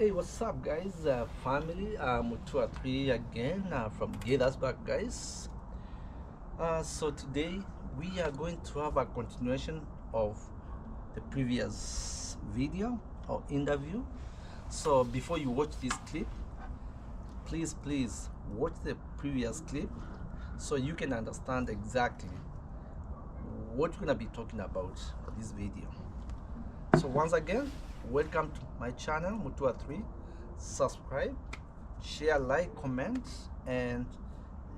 Hey, what's up, guys? Family, Mutua 3 again from Gaithersburg, guys. So today we are going to have a continuation of the previous video or interview. So before you watch this clip, please watch the previous clip so you can understand exactly what we're gonna be talking about for this video. So once again, welcome to my channel Mutua 3. Subscribe, share, like, comment, and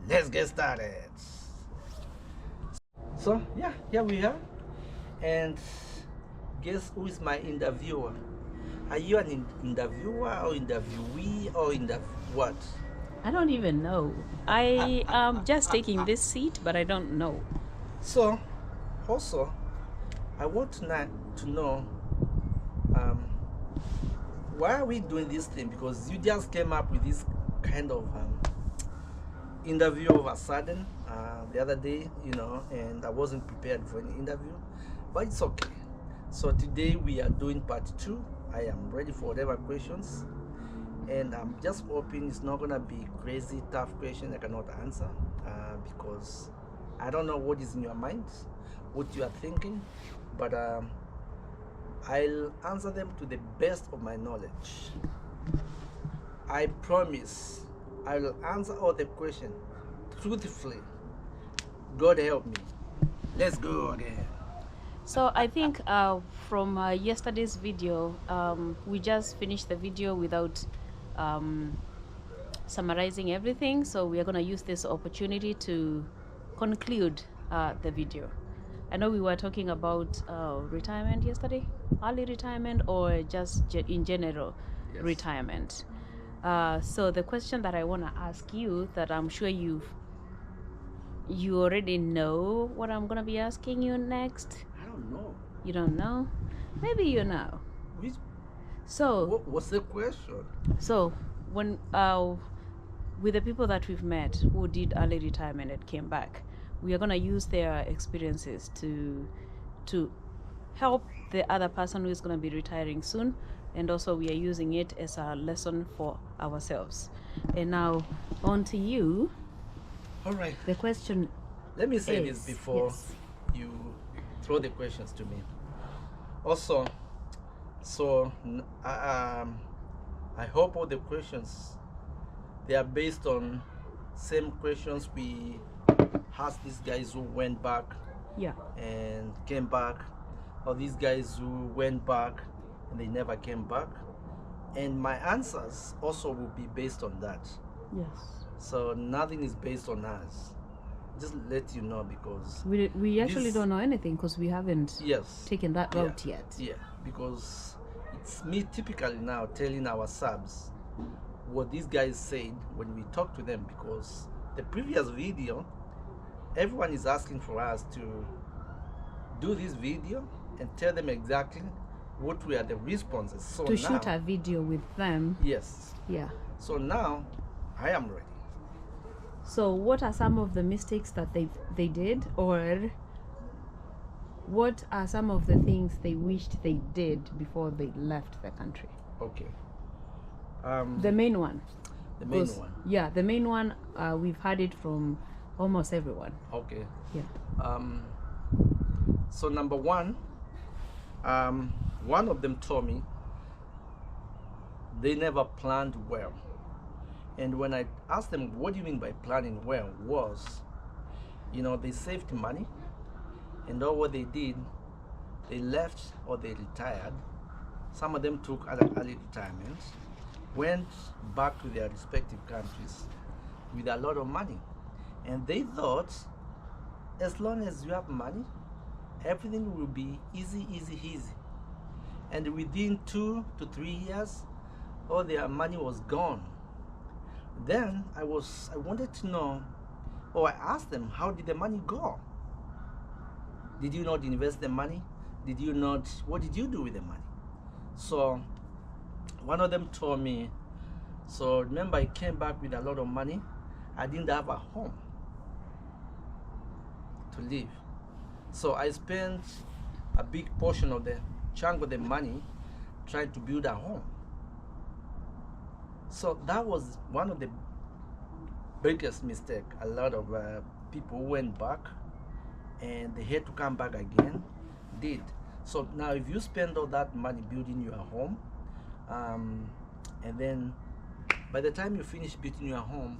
let's get started. So yeah, here we are, and guess who is my interviewer? Are you an interviewer or interviewee or what? I don't even know. I am just taking this seat, but I don't know. So also I want to know um, why are we doing this thing, because you just came up with this kind of interview of a sudden the other day, and I wasn't prepared for an interview, but it's okay. So today we are doing part 2. I am ready for whatever questions, and I'm just hoping it's not gonna be crazy tough question I cannot answer, because I don't know what is in your mind, what you are thinking, but I'll answer them to the best of my knowledge. I promise I will answer all the questions truthfully. God help me. Let's go again. So I think from yesterday's video, we just finished the video without summarizing everything. So we are going to use this opportunity to conclude the video. I know we were talking about retirement yesterday, early retirement, or just in general, Yes. retirement. So the question that I want to ask you, that I'm sure you already know what I'm gonna be asking you next. I don't know. You don't know? Maybe you know. Which, So what's the question? so when with the people that we've met who did early retirement and came back, we are gonna use their experiences to help the other person who is gonna be retiring soon, and also we are using it as a lesson for ourselves. And now on to you. All right. The question Let me say is, this before yes. you throw the questions to me. Also, so I hope all the questions, they are based on same questions we asked these guys who went back Yeah. and came back, or these guys who went back and they never came back, and my answers also will be based on that. Yes. So nothing is based on us. Just let you know, because We actually don't know anything because we haven't taken that route yet. Yeah, because it's me typically now telling our subs what these guys said when we talk to them, because the previous video, everyone is asking for us to do this video and tell them exactly what were the responses. So To now, shoot a video with them. yes. Yeah. So now I am ready. So what are some of the mistakes that they did, or what are some of the things they wished they did before they left the country? Okay. The main one. The main one. Yeah, the main one. We've had it from almost everyone. Okay. Yeah. So number one, one of them told me they never planned well. And when I asked them, what do you mean by planning well, was, they saved money, and all what they did, they left or they retired. Some of them took early retirement, went back to their respective countries with a lot of money. And they thought, as long as you have money, everything will be easy. And within 2 to 3 years, all their money was gone. Then I wanted to know, or I asked them, how did the money go? Did you not invest the money? What did you do with the money? So one of them told me, so remember, I came back with a lot of money. I didn't have a home to live. So I spent a big portion of the chunk of the money trying to build a home. So that was one of the biggest mistake. A lot of people went back and they had to come back again did. So now if you spend all that money building your home, and then by the time you finish building your home,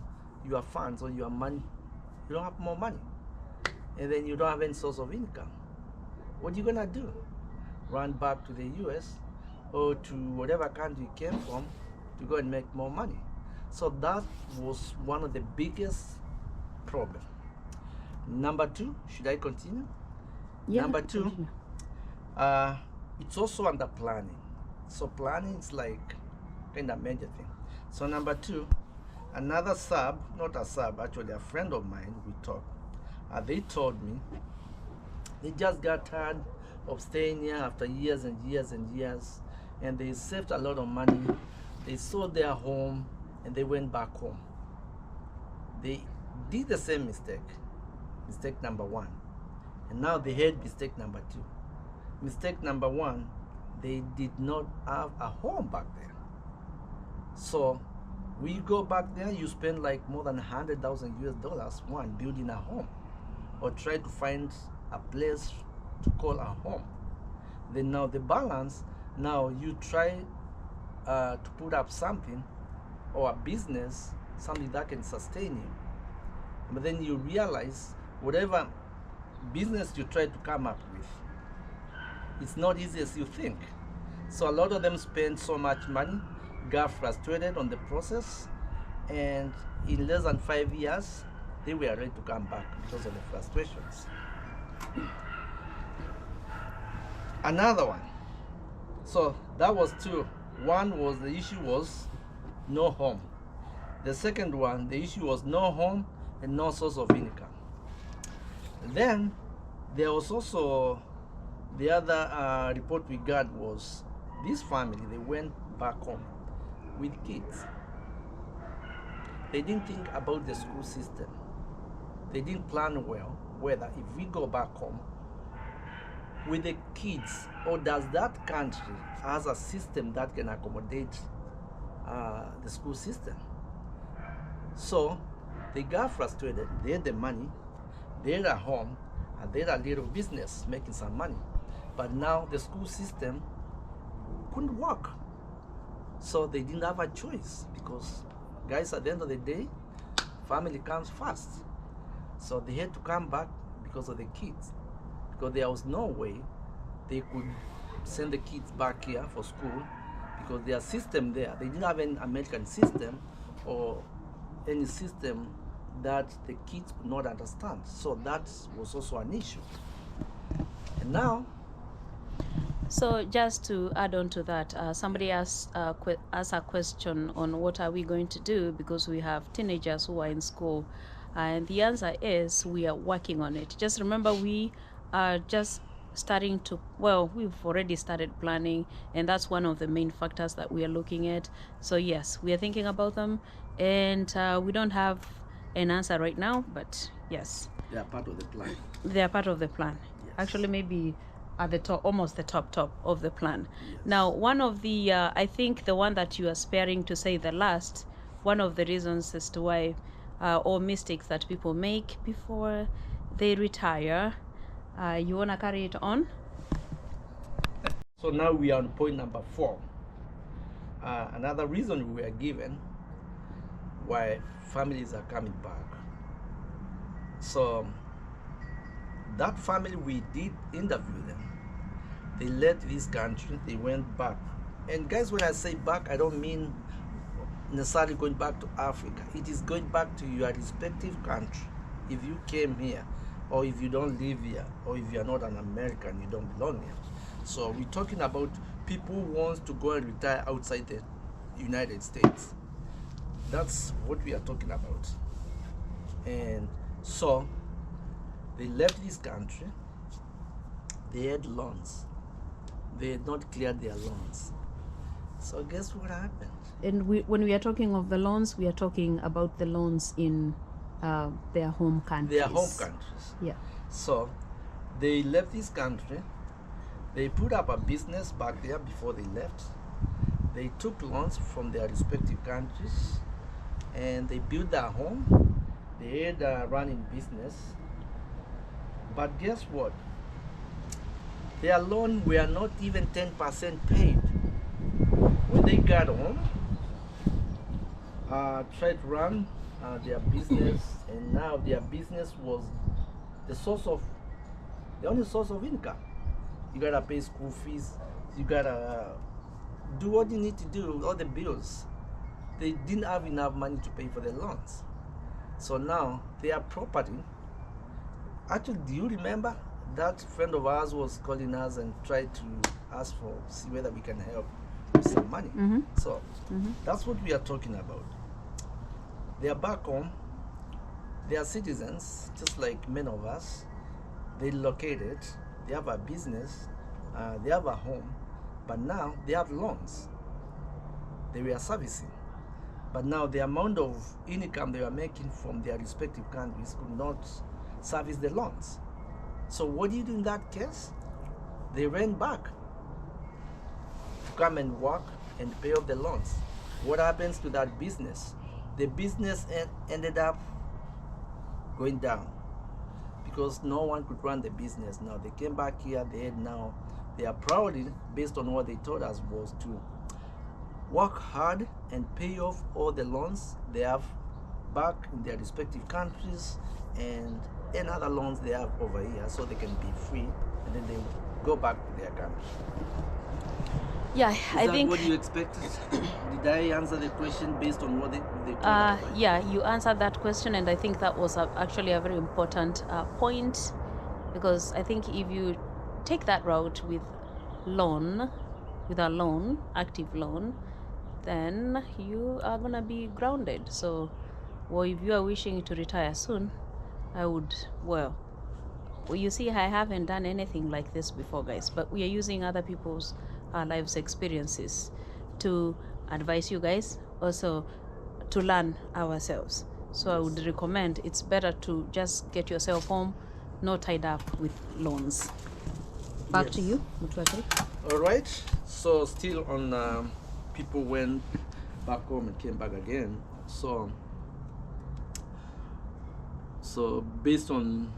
your funds or your money, you don't have more money, and then you don't have any source of income. What are you gonna do? Run back to the US or to whatever country you came from to go and make more money? So that was one of the biggest problems. Number two, should I continue? Yeah, Number two, continue. it's also under planning. So planning is like kind of major thing. So number two, another sub, not a sub, actually a friend of mine, we talked. They told me they just got tired of staying here after years and years and years, and they saved a lot of money. They sold their home and they went back home. They did the same mistake, mistake number one, and now they had mistake number two. Mistake number one, they did not have a home back there. So when you go back there, you spend like more than 100,000 US dollars, one, building a home, or try to find a place to call a home. Then now the balance, now you try to put up something or a business, something that can sustain you. But then you realize whatever business you try to come up with, it's not easy as you think. So a lot of them spend so much money, got frustrated on the process, and in less than 5 years, they were ready to come back because of the frustrations. Another one. So that was two. One was the issue was no home. The second one, the issue was no home and no source of income. Then there was also the other report we got was this family, they went back home with kids. They didn't think about the school system. They didn't plan well whether if we go back home with the kids, or does that country has a system that can accommodate the school system. So they got frustrated. They had the money, they had a home, and they had a little business making some money. But now the school system couldn't work. So they didn't have a choice because, guys, at the end of the day, family comes first. So they had to come back because of the kids. Because there was no way they could send the kids back here for school because their system there, they didn't have any American system or any system that the kids could not understand. So that was also an issue. And now, So just to add on to that, somebody asked a question on what are we going to do because we have teenagers who are in school, and the answer is we are working on it. Just remember, we are just starting to, well, we've already started planning, and that's one of the main factors that we are looking at. So yes, we are thinking about them, and we don't have an answer right now, but yes, they are part of the plan. they are part of the plan. Yes. Actually, maybe at the top, almost the top of the plan. Yes. Now, one of the I think the one that you are sparing to say the last, one of the reasons as to why or mistakes that people make before they retire, you want to carry it on? So now we are on point number 4. Another reason we are given why families are coming back. So that family, we did interview them. They left this country, they went back. And guys, when I say back, I don't mean necessarily going back to Africa. It is going back to your respective country. If you came here, or if you don't live here, or if you're not an American, you don't belong here. So we're talking about people who want to go and retire outside the United States. That's what we are talking about. And so they left this country, they had loans. They had not cleared their loans. So guess what happened? And when we are talking of the loans, we are talking about the loans in their home countries. Their home countries. Yeah. So they left this country, they put up a business back there before they left, they took loans from their respective countries and they built their home. They had a running business. But guess what? Their loan were not even 10% paid. When they got home, tried to run their business, and now their business was the only source of income. You gotta pay school fees, you gotta do what you need to do, all the bills. They didn't have enough money to pay for their loans. So now their property, actually, do you remember that friend of ours was calling us and tried to ask for, see whether we can help with some money? So that's what we are talking about. They are back home, they are citizens, just like many of us. They located, they have a business, they have a home, but now they have loans they were servicing. But now the amount of income they were making from their respective countries could not service the loans. So what do you do in that case? They ran back to come and work and pay off the loans. What happens to that business? The business ended up going down because no one could run the business. Now they came back here, their priority, based on what they told us, was to work hard and pay off all the loans they have back in their respective countries and other loans they have over here, so they can be free, and then they go back to their country. Yeah, I think. What you expected? Did I answer the question based on what they told us? Yeah, you answered that question, and I think that was actually a very important point, because I think if you take that route with a loan, active loan, then you are gonna be grounded. So, well, if you are wishing to retire soon, I would, well, you see, I haven't done anything like this before, guys, but we are using other people's lives experiences to advise you guys, also to learn ourselves. So I would recommend, it's better to just get yourself home, not tied up with loans. Back to you, Mutwakari. All right, so still on people went back home and came back again. So based on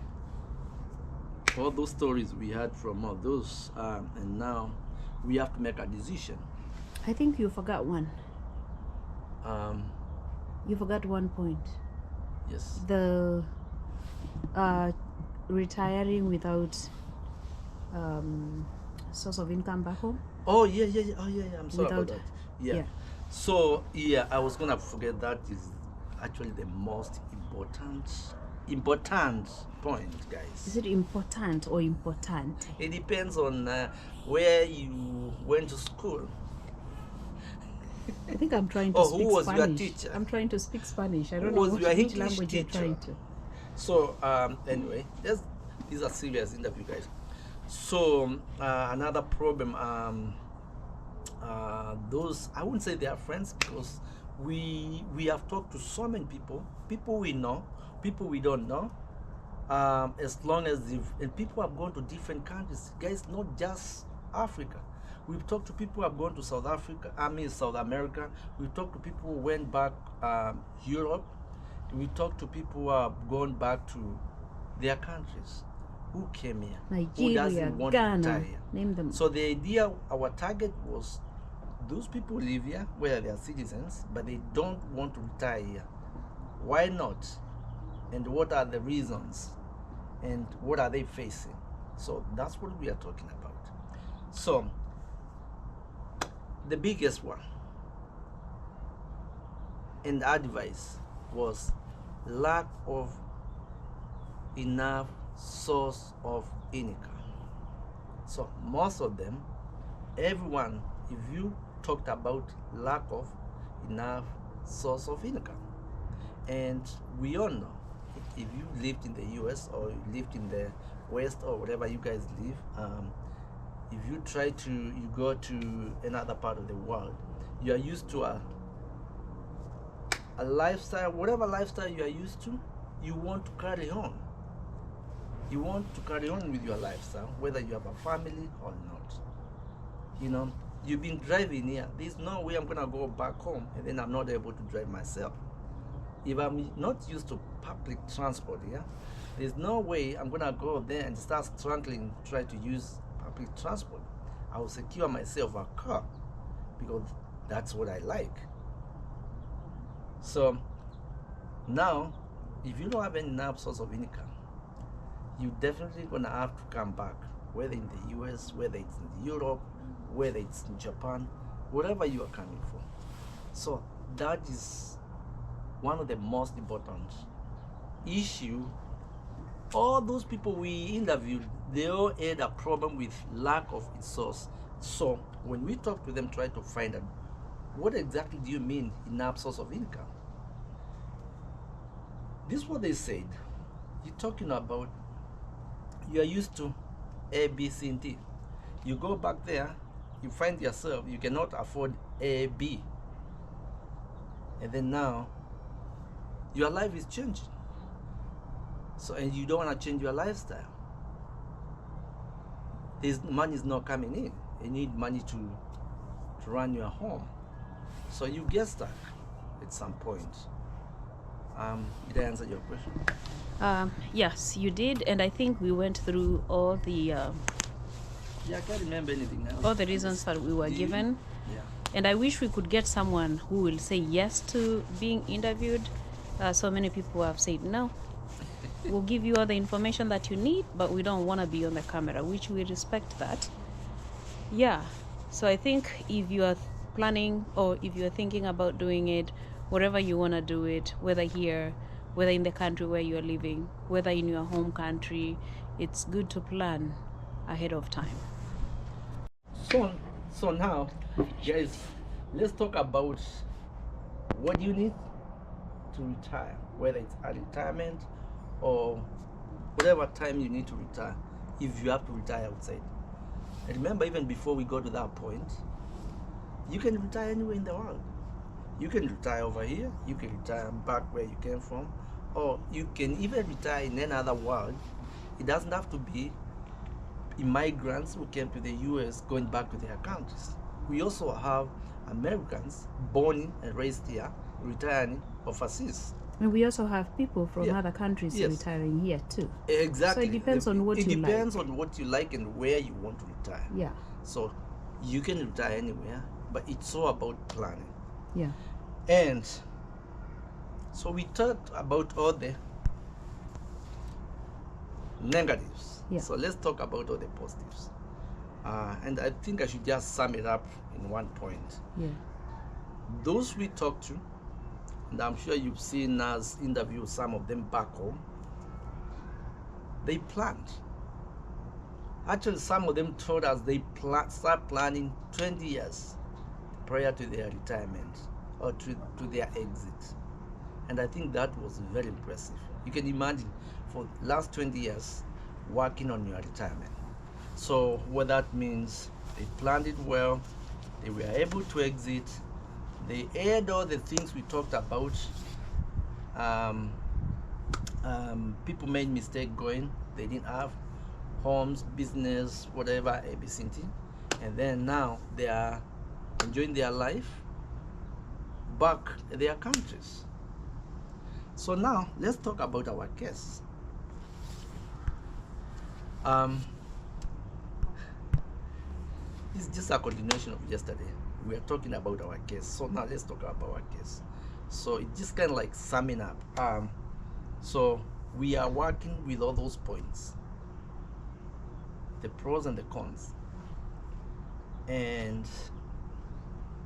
all those stories we had from all those, and now we have to make a decision. I think you forgot one. You forgot one point. Yes. The retiring without source of income back home. Oh yeah. Oh yeah. I'm sorry about that. Yeah. So yeah, I was gonna forget, that is actually the most important point, guys. Is it important or important? It depends on where you went to school. I think I'm trying to speak Spanish. Who was your teacher? I'm trying to speak Spanish. I don't know which language you're trying to. So anyway, these are serious interview, guys. So another problem, those, I wouldn't say they are friends, because we have talked to so many people we know, people we don't know, as long as and people have gone to different countries, guys, not just Africa. We've talked to people who have gone to South America. We've talked to people who went back Europe. We talked to people who have gone back to their countries, who came here, Nigeria, Ghana, name them. So the idea, our target was those people live here, where they are citizens, but they don't want to retire here. Why not? And what are the reasons? And what are they facing? So that's what we are talking about. So the biggest one and advice was lack of enough source of income. So most of them, everyone, if you talked about lack of enough source of income, and we all know, if you lived in the US or you lived in the West or wherever you guys live, if you go to another part of the world, you are used to a lifestyle, whatever lifestyle you are used to, you want to carry on. You want to carry on with your lifestyle, whether you have a family or not. you've been driving here. There's no way I'm gonna go back home and then I'm not able to drive myself. If I'm not used to public transport here, there's no way I'm gonna go there and start struggling to try to use public transport. I will secure myself a car because that's what I like. So now, if you don't have any enough source of income, you definitely gonna have to come back, whether in the US, whether it's in Europe, whether it's in Japan, wherever you are coming from. So that is one of the most important issue. All those people we interviewed, they all had a problem with lack of source. So when we talk to them, try to find out what exactly do you mean enough source of income. This is what they said. You're talking about you are used to A, B, C, and D. You go back there, you find yourself you cannot afford A, B, and then now your life is changing. So, and you don't want to change your lifestyle. This money is not coming in. You need money to run your home. So you get stuck at some point. Did I answer your question? Yes, you did, and I think we went through all the Yeah, I can't remember anything else. all the reasons that we were given. Yeah. And I wish we could get someone who will say yes to being interviewed. So many people have said no. We'll give you all the information that you need, but we don't want to be on the camera, which we respect that. Yeah. So I think if you are planning or if you're thinking about doing it, wherever you want to do it, whether here, whether in the country where you're living, whether in your home country, it's good to plan ahead of time. So now, guys, let's talk about what you need to retire, whether it's a retirement or whatever time you need to retire, if you have to retire outside. And remember, even before we go to that point, you can retire anywhere in the world. You can retire over here, you can retire back where you came from, or you can even retire in any other world. It doesn't have to be immigrants who came to the US going back to their countries. We also have Americans born and raised here, retiring overseas. And we also have people from Yeah. other countries Yes. retiring here too. Exactly. So it depends on what it you depends like. on what you like and where you want to retire. Yeah. So you can retire anywhere, but it's all about planning. Yeah. And so we talked about all the negatives. Yeah. So let's talk about all the positives. And I think I should just sum it up in one point. Yeah. Those we talked to, and I'm sure you've seen us interview some of them back home, they planned. Actually, some of them told us they start planning 20 years prior to their retirement or to their exit. And I think that was very impressive. You can imagine for the last 20 years working on your retirement. So what that means, they planned it well, they were able to exit, they had all the things we talked about. People made mistake going, they didn't have homes, business, whatever, ABCD, and then now they are enjoying their life back in their countries. So now let's talk about our case. It's just a continuation of yesterday. We are talking about our case. So now let's talk about our case. So it's just kind of like summing up. So we are working with all those points, the pros and the cons. And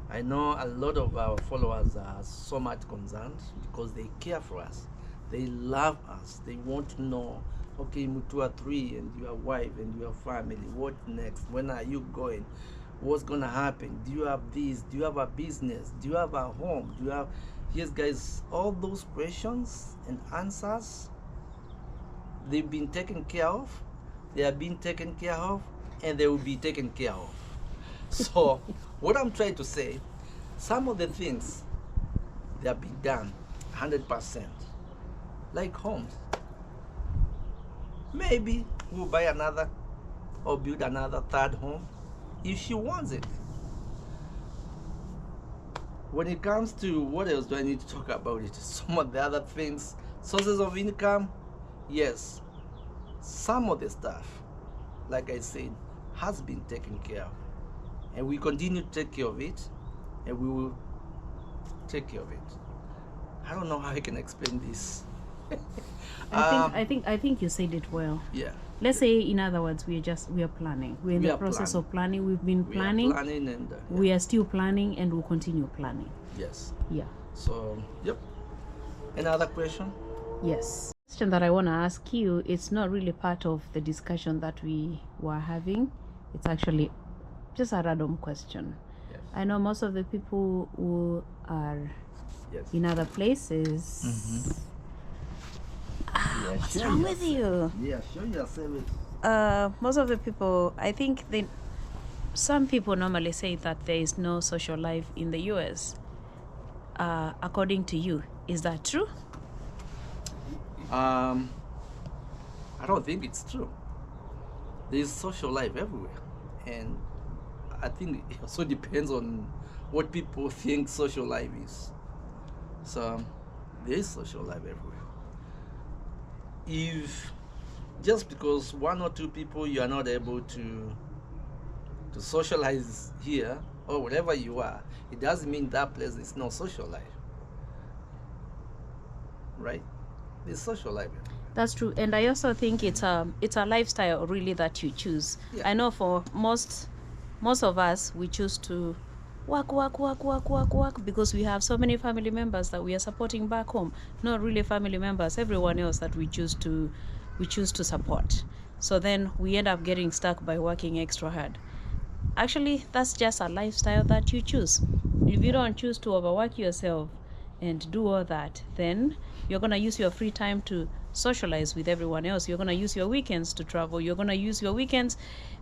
I know a lot of our followers are so much concerned because they care for us. They love us. They want to know, okay, Mutua 3 and your wife and your family, what next? When are you going? What's gonna happen? Do you have this? Do you have a business? Do you have a home? Do you have, yes guys, all those questions and answers, they've been taken care of, they are being taken care of, and they will be taken care of. So what I'm trying to say, some of the things they have been done 100%, like homes. Maybe we'll buy another or build another third home if she wants it. when it comes to what else do I need to talk about it? Some of the other things, sources of income, yes, some of the stuff, like I said, has been taken care of, and we continue to take care of it, and we will take care of it. I don't know how I can explain this. I think you said it well. Yeah. Let's say, in other words, we are planning. We're in the process of planning. We've been planning. We are planning, and we are still planning, and we'll continue planning. yes. Yeah. So, yep. Another question? Yes. Question that I want to ask you, it's not really part of the discussion that we were having. It's actually just a random question. Yes. I know most of the people who are Yes. in other places. Mm-hmm. What's wrong with you? Yeah, show yourself it. Most of the people, I think some people normally say that there is no social life in the US. According to you, is that true? I don't think it's true. There is social life everywhere, and I think it also depends on what people think social life is. So there is social life everywhere. If just because one or two people you are not able to socialize here or wherever you are, it doesn't mean that place is no social life, right? There's social life everywhere. That's true, and I also think it's a lifestyle really that you choose. Yeah. I know for most of us, we choose to work because we have so many family members that we are supporting back home. Not really family members, everyone else that we choose to support. So then we end up getting stuck by working extra hard. Actually, that's just a lifestyle that you choose. If you don't choose to overwork yourself and do all that, then you're going to use your free time to socialize with everyone else. You're going to use your weekends to travel. You're going to use your weekends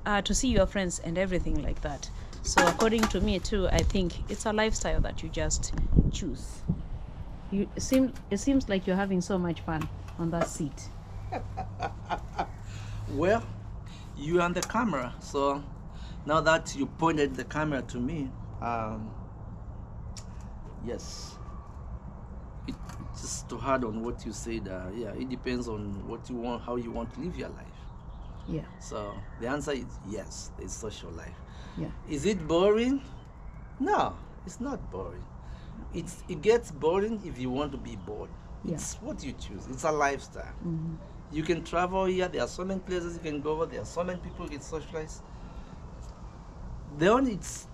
to see your friends and everything like that. So according to me too, I think it's a lifestyle that you just choose. It seems like you're having so much fun on that seat. Well, you on the camera, so now that you pointed the camera to me, yes, just to add on what you said, yeah, it depends on what you want, how you want to live your life. Yeah. So the answer is yes, there's social life. Yeah. Is it boring? No, it's not boring. It gets boring if you want to be bored. Yeah. It's what you choose. It's a lifestyle. Mm-hmm. You can travel here. There are so many places you can go over. There are so many people you can socialize. The only it's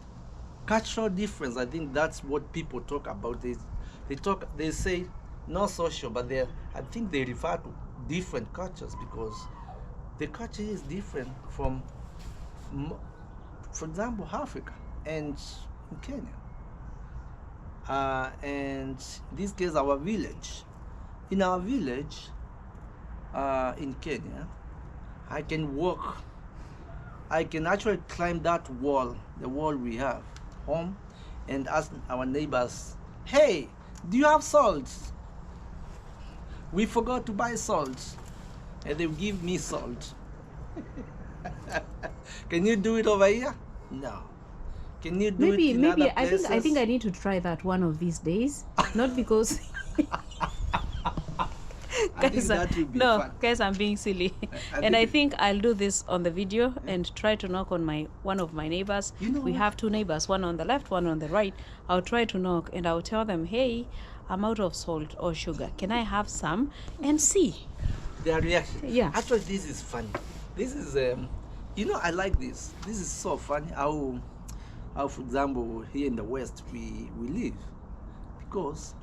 cultural difference. I think that's what people talk about. They say not social, but I think they refer to different cultures because the culture is different from, for example, Africa and in Kenya. And in this case, our village. In our village, in Kenya, I can walk. I can actually climb that wall, the wall we have home, and ask our neighbors, "Hey, do you have salt? We forgot to buy salt," and they give me salt. Can you do it over here? No. Can you do it in other places? I think I need to try that one of these days. Not because I think that would be fun. guys, I'm being silly. I think I'll do this on the video and try to knock on one of my neighbors. You know we what? have two neighbors, one on the left, one on the right. I'll try to knock and I'll tell them, "Hey, I'm out of salt or sugar. Can I have some?" And see Their reaction. Yeah. Actually, this is funny. This is, I like this. This is so funny how for example, here in the West we live, because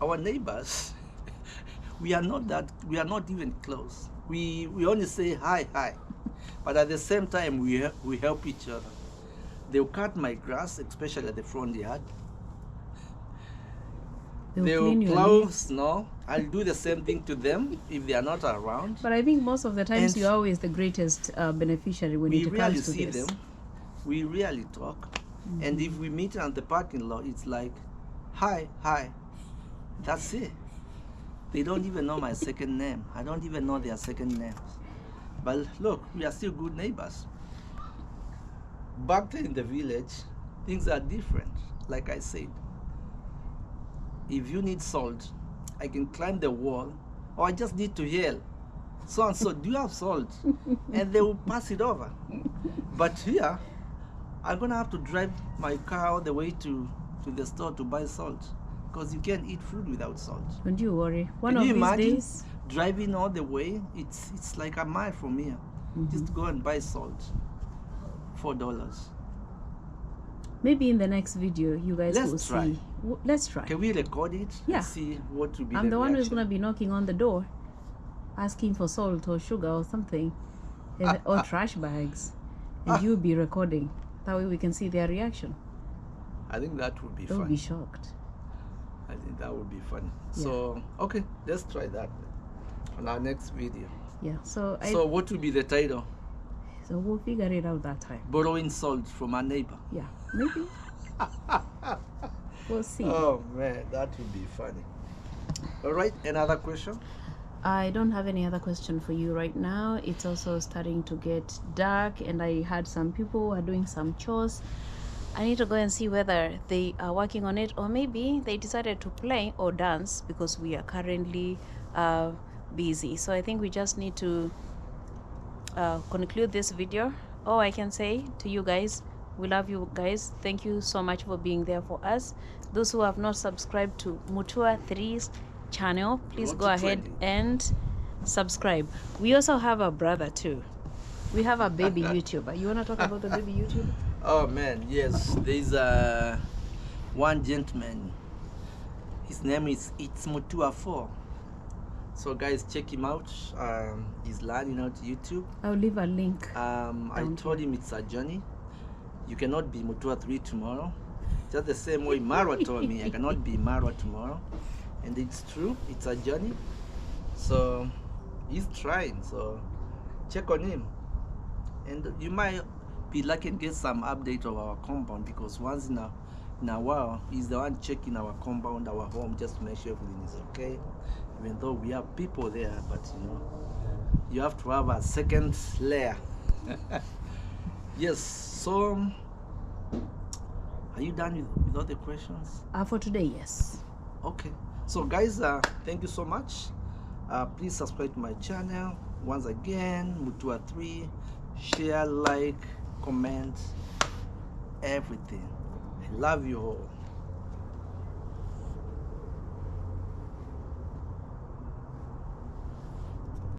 our neighbors, we are not even close. We only say hi, but at the same time we help each other. They'll cut my grass, especially at the front yard. They'll clean your plow leaves. snow. I'll do the same thing to them if they are not around. But I think most of the times And you're always the greatest beneficiary when We it rarely comes to see this. them. We rarely talk. And if we meet at the parking lot, it's like, hi. That's it. They don't even know my second name. I don't even know their second names. But look, we are still good neighbors. Back there in the village, things are different. Like I said, if you need salt, I can climb the wall, or I just need to yell, so and so, do you have salt? And they will pass it over. But here, I'm gonna have to drive my car all the way to the store to buy salt, because you can't eat food without salt. Don't you worry. One Can of you these imagine days, driving all the way? It's like a mile from here. Just to go and buy salt. $4. maybe in the next video, you guys Let's will try. see. Let's try. Can we record it? Yeah. And see what will be I'm the one who's reaction? gonna be knocking on the door, asking for salt or sugar or something, and, or trash bags, and you'll be recording. That way we can see their reaction. I think that would be They'll fun. be shocked. I think that would be fun. Yeah. So okay, let's try that on our next video. Yeah. So So what will be the title? so we'll figure it out that time. Borrowing salt from our neighbor. Yeah. Maybe. We'll see. Oh man, that would be funny. All right, another question? I don't have any other question for you right now. It's also starting to get dark, and I had some people who are doing some chores. I need to go and see whether they are working on it, or maybe they decided to play or dance, because we are currently busy. So I think we just need to conclude this video. All I can say to you guys, we love you guys. Thank you so much for being there for us. Those who have not subscribed to Mutua 3's channel, please Road go to ahead 20. and subscribe. We also have a brother too. We have a baby YouTuber. You want to talk about the baby YouTuber? Oh man, yes. There's one gentleman. His name is It's Mutua 4. So guys, check him out. He's learning out YouTube. I'll leave a link. I told him it's a journey. You cannot be Mutua 3 tomorrow. Just the same way Marwa told me I cannot be Marwa tomorrow. And it's true, it's a journey. So he's trying, so check on him. And you might be lucky to get some update of our compound, because once in a while he's the one checking our compound, our home, just to make sure everything is okay. Even though we have people there, but you know, you have to have a second layer. Yes, so are you done with all the questions? For today, yes. Okay, so guys, thank you so much. Please subscribe to my channel. Once again, Mutua 3, share, like, comment, everything. I love you all.